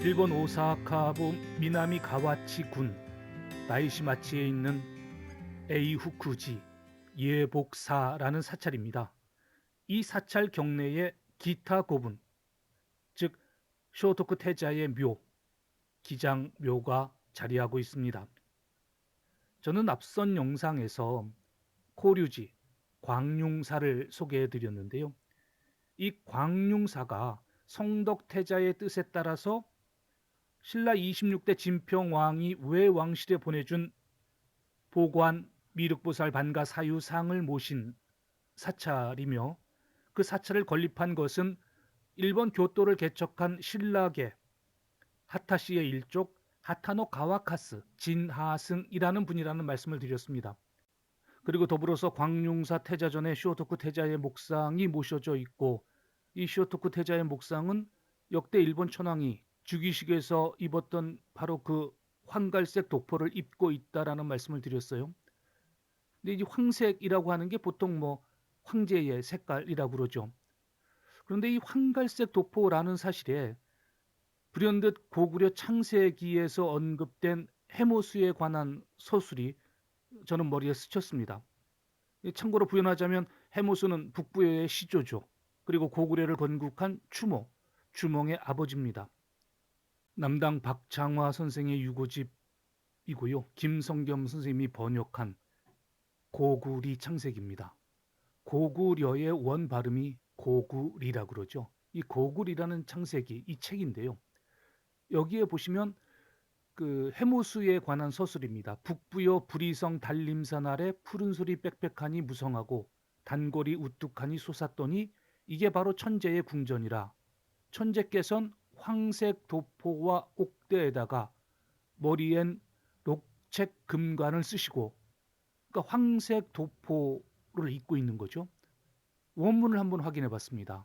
일본 오사카부 미나미 가와치군 나이시마치에 있는 에이후쿠지 예복사라는 사찰입니다. 이 사찰 경내에 기타 고분, 즉 쇼토쿠 태자의 묘, 기장묘가 자리하고 있습니다. 저는 앞선 영상에서 코류지, 광융사를 소개해드렸는데요. 이 광융사가 성덕태자의 뜻에 따라서 신라 26대 진평왕이 외왕실에 보내준 보관 미륵보살 반가 사유상을 모신 사찰이며, 그 사찰을 건립한 것은 일본 교토를 개척한 신라계 하타시의 일족 하타노 가와카스 진하승이라는 분이라는 말씀을 드렸습니다. 그리고 더불어서 광융사 태자전에 쇼토쿠 태자의 목상이 모셔져 있고, 이 쇼토쿠 태자의 목상은 역대 일본 천황이 즉위식에서 입었던 바로 그 황갈색 도포를 입고 있다라는 말씀을 드렸어요. 근데 이 황색이라고 하는 게 보통 황제의 색깔이라고 그러죠. 그런데 이 황갈색 도포라는 사실에 불현듯 고구려 창세기에서 언급된 해모수에 관한 서술이 저는 머리에 스쳤습니다. 참고로 부연하자면 해모수는 북부여의 시조죠. 그리고 고구려를 건국한 추모, 주몽의 아버지입니다. 남당 박창화 선생의 유고집이고요. 김성겸 선생님이 번역한 고구리 창세기입니다. 고구려의 원 발음이 고구리라 그러죠. 이 고구리라는 창세기, 이 책인데요. 여기에 보시면 그 해모수에 관한 서술입니다. 북부여 불이성 달림산 아래 푸른 소리 빽빽하니 무성하고 단골이 우뚝하니 솟았더니 이게 바로 천재의 궁전이라. 천재께선 황색 도포와 옥대에다가 머리엔 녹책 금관을 쓰시고, 그러니까 황색 도포를 입고 있는 거죠. 원문을 한번 확인해 봤습니다.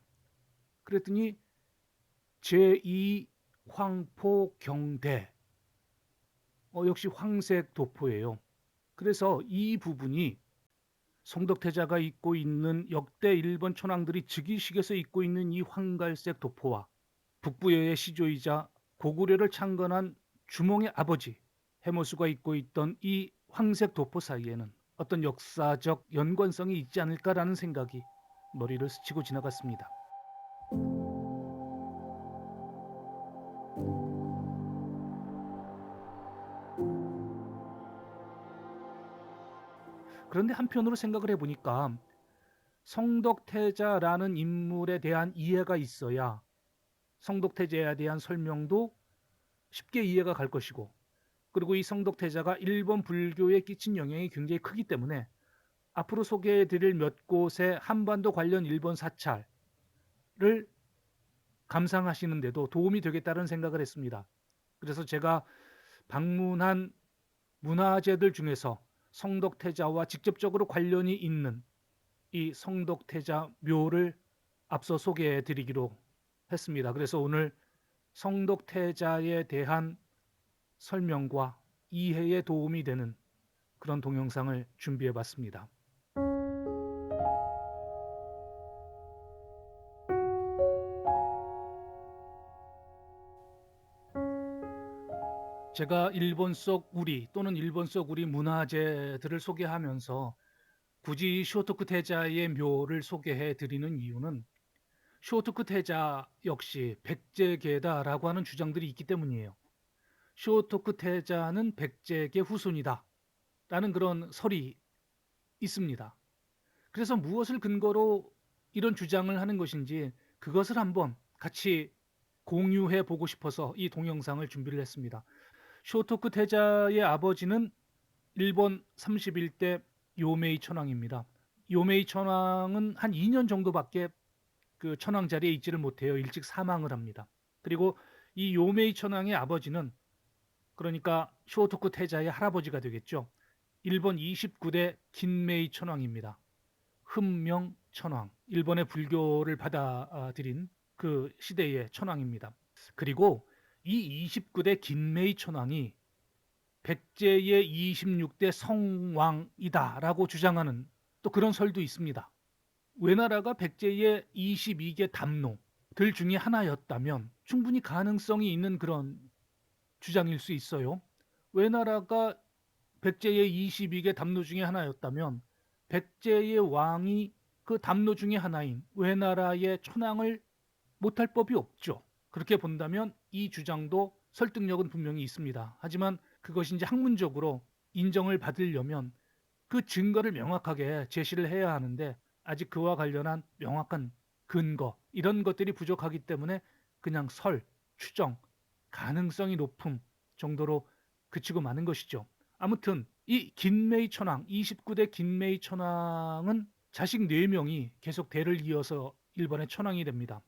그랬더니 제2황포경대, 역시 황색 도포예요. 그래서 이 부분이 성덕태자가 입고 있는 역대 일본 천황들이 즉위식에서 입고 있는 이 황갈색 도포와 북부여의 시조이자 고구려를 창건한 주몽의 아버지 해모수가 입고 있던 이 황색 도포 사이에는 어떤 역사적 연관성이 있지 않을까라는 생각이 머리를 스치고 지나갔습니다. 그런데 한편으로 생각을 해보니까 성덕태자라는 인물에 대한 이해가 있어야 성덕태자에 대한 설명도 쉽게 이해가 갈 것이고, 그리고 이 성덕태자가 일본 불교에 끼친 영향이 굉장히 크기 때문에 앞으로 소개해드릴 몇 곳의 한반도 관련 일본 사찰을 감상하시는데도 도움이 되겠다는 생각을 했습니다. 그래서 제가 방문한 문화재들 중에서 성덕태자와 직접적으로 관련이 있는 이 성덕태자 묘를 앞서 소개해 드리기로 했습니다. 그래서 오늘 성덕태자에 대한 설명과 이해에 도움이 되는 그런 동영상을 준비해 봤습니다. 제가 일본 속 우리 또는 일본 속 우리 문화재들을 소개하면서 굳이 쇼토쿠 태자의 묘를 소개해 드리는 이유는 쇼토쿠 태자 역시 백제계다라고 하는 주장들이 있기 때문이에요. 쇼토쿠 태자는 백제계 후손이다 라는 그런 설이 있습니다. 그래서 무엇을 근거로 이런 주장을 하는 것인지 그것을 한번 같이 공유해 보고 싶어서 이 동영상을 준비를 했습니다. 쇼토쿠 태자의 아버지는 일본 31대 요메이 천황입니다. 요메이 천황은 한 2년 정도밖에 그 천황 자리에 있지를 못해요. 일찍 사망을 합니다. 그리고 이 요메이 천황의 아버지는, 그러니까 쇼토쿠 태자의 할아버지가 되겠죠. 일본 29대 긴메이 천황입니다. 흠명 천황, 일본의 불교를 받아들인 그 시대의 천황입니다. 그리고 이 29대 긴메이 천황이 백제의 26대 성왕이다라고 주장하는 또 그런 설도 있습니다. 외나라가 백제의 22개 담노들 중에 하나였다면 충분히 가능성이 있는 그런 주장일 수 있어요. 외나라가 백제의 22개 담로 중에 하나였다면 백제의 왕이 그 담로 중에 하나인 외나라의 천황을 못할 법이 없죠. 그렇게 본다면 이 주장도 설득력은 분명히 있습니다. 하지만 그것이 이제 학문적으로 인정을 받으려면 그 증거를 명확하게 제시를 해야 하는데 아직 그와 관련한 명확한 근거 이런 것들이 부족하기 때문에 그냥 설, 추정, 가능성이 높음 정도로 그치고 마는 것이죠. 아무튼 이 긴메이 천황, 29대 긴메이 천황은 자식 4명이 계속 대를 이어서 일본의 천황이 됩니다.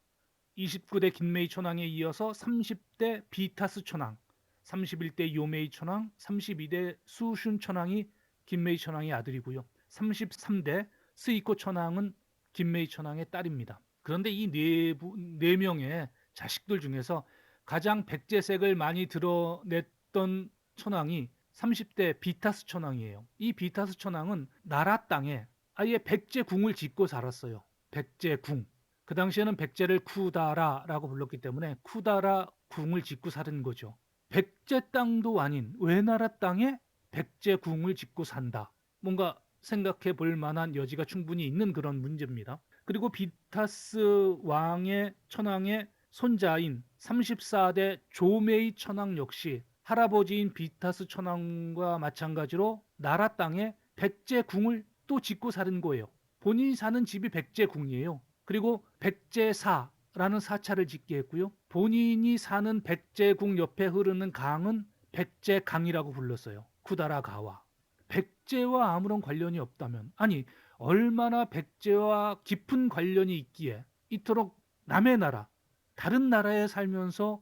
29대 긴메이 천황에 이어서 30대 비타스 천황, 31대 요메이 천황, 32대 수슌 천황이 긴메이 천황의 아들이고요. 33대 스이코 천황은 긴메이 천황의 딸입니다. 그런데 이 네 명의 자식들 중에서 가장 백제색을 많이 드러냈던 천황이 30대 비타스 천황이에요. 이 비타스 천황은 나라 땅에 아예 백제궁을 짓고 살았어요. 백제궁. 그 당시에는 백제를 쿠다라라고 불렀기 때문에 쿠다라 궁을 짓고 사는 거죠. 백제 땅도 아닌 외나라 땅에 백제궁을 짓고 산다. 뭔가 생각해 볼 만한 여지가 충분히 있는 그런 문제입니다. 그리고 비타스 왕의 천황의 손자인 34대 조메이 천황 역시 할아버지인 비타스 천황과 마찬가지로 나라 땅에 백제궁을 또 짓고 사는 거예요. 본인이 사는 집이 백제궁이에요. 그리고 백제사라는 사찰을 짓게 했고요. 본인이 사는 백제궁 옆에 흐르는 강은 백제강이라고 불렀어요. 쿠다라 가와. 백제와 아무런 관련이 없다면, 아니 얼마나 백제와 깊은 관련이 있기에 이토록 남의 나라, 다른 나라에 살면서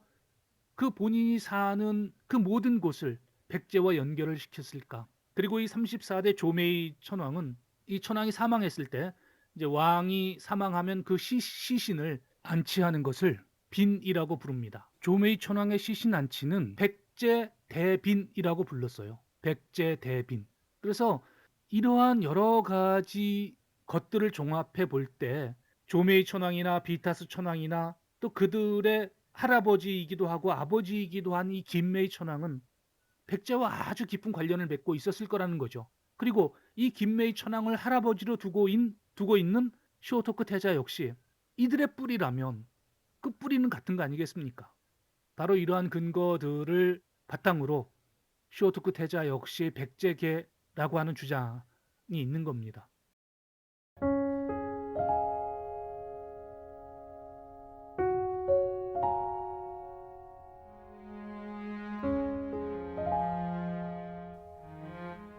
그 본인이 사는 그 모든 곳을 백제와 연결을 시켰을까? 그리고 이 34대 조메이 천왕은 이 천왕이 사망했을 때 이제 왕이 사망하면 그 시신을 안치하는 것을 빈이라고 부릅니다. 조메이 천왕의 시신 안치는 백제 대빈이라고 불렀어요. 백제 대빈. 그래서 이러한 여러 가지 것들을 종합해 볼 때 조메이 천왕이나 비타스 천왕이나 또 그들의 할아버지이기도 하고 아버지이기도 한 이 김메이 천왕은 백제와 아주 깊은 관련을 맺고 있었을 거라는 거죠. 그리고 이 김메이 천왕을 할아버지로 두고 있는 쇼토쿠 태자 역시 이들의 뿌리라면 그 뿌리는 같은 거 아니겠습니까? 바로 이러한 근거들을 바탕으로 쇼토쿠 태자 역시 백제계라고 하는 주장이 있는 겁니다.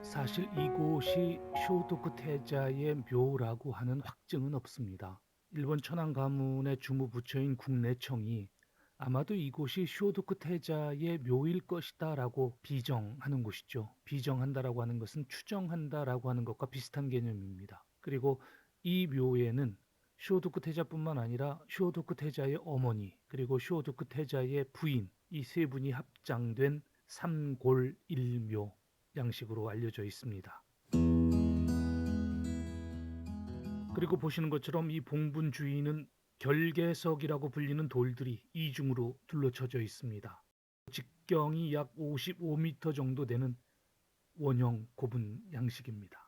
사실 이곳이 쇼토쿠 태자의 묘라고 하는 확증은 없습니다. 일본 천황 가문의 주무부처인 국내청이 아마도 이곳이 쇼토쿠 태자의 묘일 것이다라고 비정하는 곳이죠. 비정한다라고 하는 것은 추정한다라고 하는 것과 비슷한 개념입니다. 그리고 이 묘에는 쇼토쿠 태자뿐만 아니라 쇼토쿠 태자의 어머니 그리고 쇼토쿠 태자의 부인 이 세 분이 합장된 삼골일묘 양식으로 알려져 있습니다. 그리고 보시는 것처럼 이 봉분 주위는 결계석이라고 불리는 돌들이 이중으로 둘러쳐져 있습니다. 직경이 약 55m 정도 되는 원형 고분 양식입니다.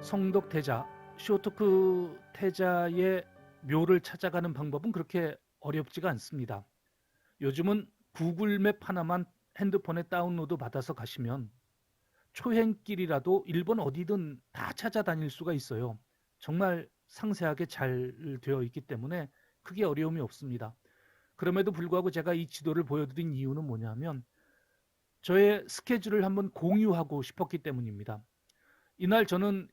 성덕태자, 쇼토쿠 태자의 묘를 찾아가는 방법은 그렇게 어렵지가 않습니다. 요즘은 구글맵 하나만 핸드폰에 다운로드 받아서 가시면 초행길이라도 일본 어디든 다 찾아다닐 수가 있어요. 정말 상세하게 잘 되어 있기 때문에 크게 어려움이 없습니다. 그럼에도 불구하고 제가 이 지도를 보여드린 이유는 뭐냐면 저의 스케줄을 한번 공유하고 싶었기 때문입니다. 이날 저는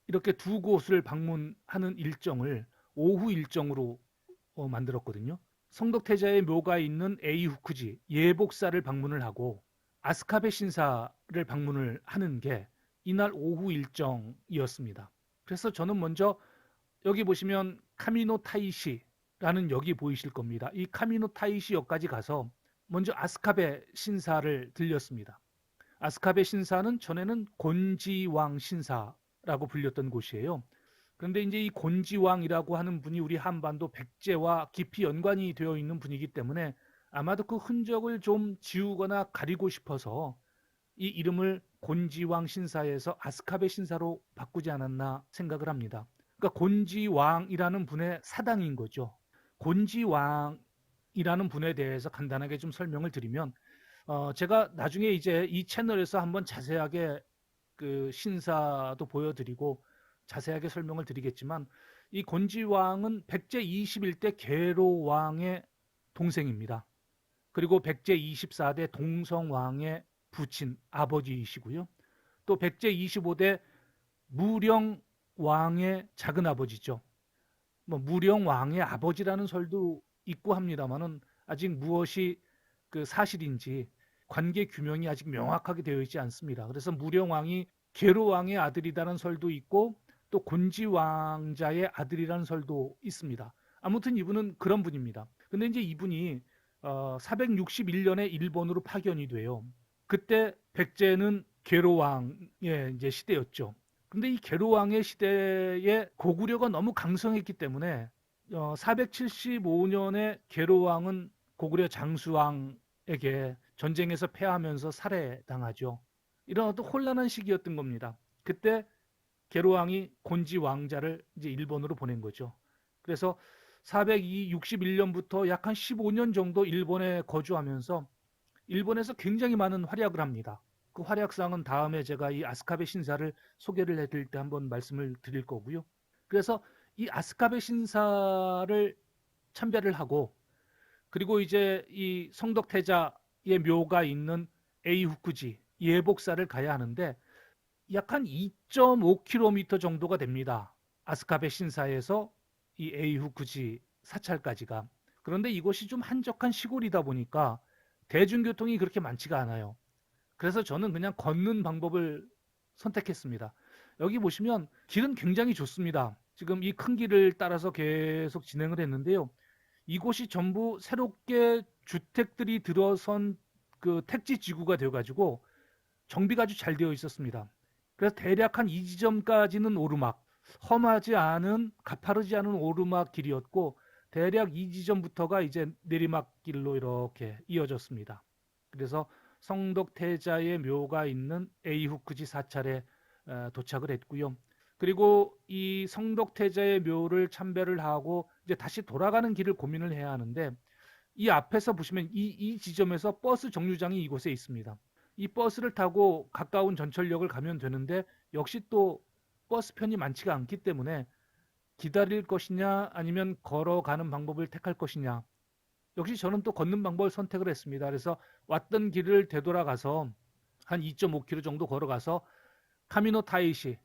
이렇게 두 곳을 방문하는 일정을 오후 일정으로 만들었거든요. 성덕태자의 묘가 있는 에이후쿠지 예복사를 방문을 하고 아스카베 신사를 방문을 하는 게 이날 오후 일정이었습니다. 그래서 저는 먼저 여기 보시면 카미노 타이시 역이 보이실 겁니다. 이 카미노 타이시역까지 가서 먼저 아스카베 신사를 들렸습니다. 아스카베 신사는 전에는 곤지왕 신사라고 불렸던 곳이에요. 그런데 이제 이 곤지왕이라고 하는 분이 우리 한반도 백제와 깊이 연관이 되어 있는 분이기 때문에 아마도 그 흔적을 좀 지우거나 가리고 싶어서 이 이름을 곤지왕 신사에서 아스카베 신사로 바꾸지 않았나 생각을 합니다. 그러니까 곤지왕이라는 분의 사당인 거죠. 곤지왕이라는 분에 대해서 간단하게 좀 설명을 드리면 제가 나중에 이제 이 채널에서 한번 자세하게 그 신사도 보여드리고 자세하게 설명을 드리겠지만 이 곤지왕은 백제 21대 계로왕의 동생입니다. 그리고 백제 24대 동성왕의 부친 아버지이시고요. 또 백제 25대 무령왕의 작은 아버지죠. 뭐 무령왕의 아버지라는 설도 있고 합니다만은 아직 무엇이 그 사실인지 관계 규명이 아직 명확하게 되어 있지 않습니다. 그래서 무령왕이 계로왕의 아들이라는 설도 있고 또 곤지왕자의 아들이라는 설도 있습니다. 아무튼 이분은 그런 분입니다. 근데 이제 이분이 461년에 일본으로 파견이 돼요. 그때 백제는 계로왕의 이제 시대였죠. 근데 이 계로왕의 시대에 고구려가 너무 강성했기 때문에 475년에 계로왕은 고구려 장수왕에게 전쟁에서 패하면서 살해당하죠. 이런 어떤 혼란한 시기였던 겁니다. 그때 계로왕이 곤지 왕자를 이제 일본으로 보낸 거죠. 그래서 461년부터 약 한 15년 정도 일본에 거주하면서 일본에서 굉장히 많은 활약을 합니다. 그 활약상은 다음에 제가 이 아스카베 신사를 소개를 해드릴 때 한번 말씀을 드릴 거고요. 그래서 이 아스카베 신사를 참배를 하고 그리고 이제 이 성덕태자의 묘가 있는 에이후쿠지 예복사를 가야 하는데 약 한 2.5km 정도가 됩니다. 아스카베 신사에서 이 에이후쿠지 사찰까지가. 그런데 이곳이 좀 한적한 시골이다 보니까 대중교통이 그렇게 많지가 않아요. 그래서 저는 그냥 걷는 방법을 선택했습니다. 여기 보시면 길은 굉장히 좋습니다. 지금 이 큰 길을 따라서 계속 진행을 했는데요. 이곳이 전부 새롭게 주택들이 들어선 그 택지 지구가 되어가지고 정비가 아주 잘 되어 있었습니다. 그래서 대략 한 이 지점까지는 오르막, 험하지 않은 가파르지 않은 오르막 길이었고 대략 이 지점부터가 이제 내리막길로 이렇게 이어졌습니다. 그래서 성덕태자의 묘가 있는 에이후쿠지 사찰에 도착을 했고요. 그리고 이 성덕태자의 묘를 참배를 하고 이제 다시 돌아가는 길을 고민을 해야 하는데 이 앞에서 보시면 이 지점에서 버스 정류장이 이곳에 있습니다. 이 버스를 타고 가까운 전철역을 가면 되는데 역시 또 버스편이 많지가 않기 때문에 기다릴 것이냐 아니면 걸어가는 방법을 택할 것이냐. 역시 저는 또 걷는 방법을 선택을 했습니다. 그래서 왔던 길을 되돌아가서 한 2.5km 정도 걸어가서 카미노 타이시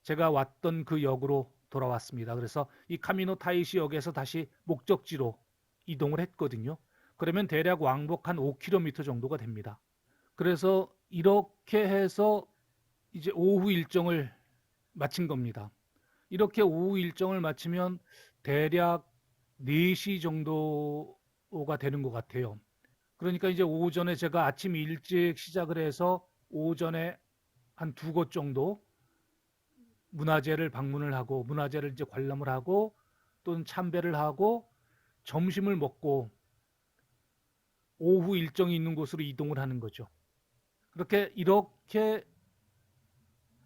제가 왔던 그 역으로 돌아왔습니다. 그래서 이 카미노 타이시 역에서 다시 목적지로 이동을 했거든요. 그러면 대략 왕복 한 5km 정도가 됩니다. 그래서 이렇게 해서 이제 오후 일정을 마친 겁니다. 이렇게 오후 일정을 마치면 대략 4시 정도가 되는 것 같아요. 그러니까 이제 오전에 제가 아침 일찍 시작을 해서 오전에 한 2곳 정도 문화재를 방문을 하고 문화재를 이제 관람을 하고 또는 참배를 하고 점심을 먹고 오후 일정이 있는 곳으로 이동을 하는 거죠. 이렇게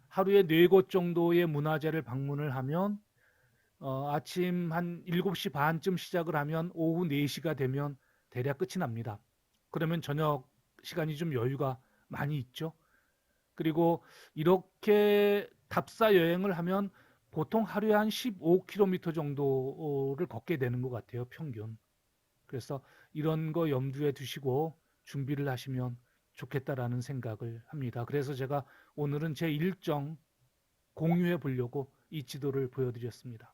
하루에 4곳 정도의 문화재를 방문을 하면 아침 한 7시 반쯤 시작을 하면 오후 4시가 되면 대략 끝이 납니다. 그러면 저녁 시간이 좀 여유가 많이 있죠. 그리고 이렇게 답사 여행을 하면 보통 하루에 한 15km 정도를 걷게 되는 것 같아요, 평균. 그래서 이런 거 염두에 두시고 준비를 하시면 좋겠다라는 생각을 합니다. 그래서 제가 오늘은 제 일정 공유해 보려고 이 지도를 보여드렸습니다.